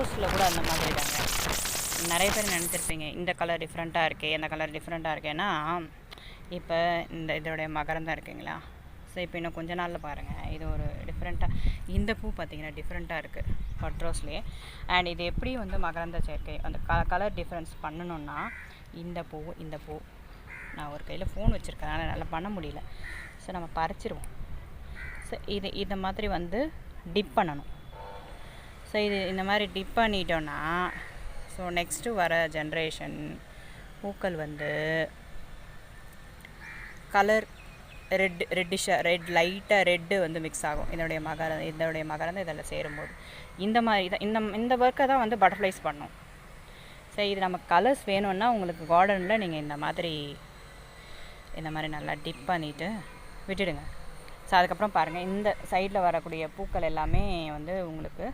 ரோஸில் கூட அந்த மாதிரி தாங்க. நிறைய பேர் நினச்சிருப்பீங்க இந்த கலர் டிஃப்ரெண்ட்டாக இருக்கே, இந்த கலர் டிஃப்ரெண்ட்டாக இருக்கேன்னா, இப்போ இதோடைய மகரந்தம் இருக்குங்களா. ஸோ இப்போ இன்னும் கொஞ்ச நாளில் பாருங்கள், இது ஒரு டிஃப்ரெண்ட்டாக இந்த பூ பார்த்திங்கன்னா டிஃப்ரெண்ட்டாக இருக்குது பட் ரோஸ்லேயே. அண்ட் இது எப்படி வந்து மகரந்த சேர்க்கை அந்த கலர் டிஃப்ரென்ஸ் பண்ணணுன்னா, இந்த பூ நான் ஒரு கையில் ஃபோன் வச்சுருக்கேன், அதனால் நல்லா பண்ண முடியல. ஸோ நம்ம பறிச்சிருவோம். ஸோ இதை மாதிரி வந்து டிப் பண்ணணும். ஸோ இந்த மாதிரி டிப் பண்ணிட்டோன்னா, ஸோ நெக்ஸ்ட்டு வர ஜென்ரேஷன் பூக்கள் வந்து கலர் ரெட் லைட்டாக ரெட்டு வந்து மிக்ஸ் ஆகும். இதோடைய மகரந்தம் இதில் சேரும்போது இந்த மாதிரி தான் இந்த ஒர்க்கை தான் வந்து பட்டர்ஃப்ளைஸ் பண்ணும். சரி, இது நமக்கு கலர்ஸ் வேணும்னா உங்களுக்கு கார்டனில் நீங்கள் இந்த மாதிரி நல்லா டிப் பண்ணிவிட்டு விட்டுடுங்க. ஸோ அதுக்கப்புறம் பாருங்கள், இந்த சைடில் வரக்கூடிய பூக்கள் எல்லாமே வந்து உங்களுக்கு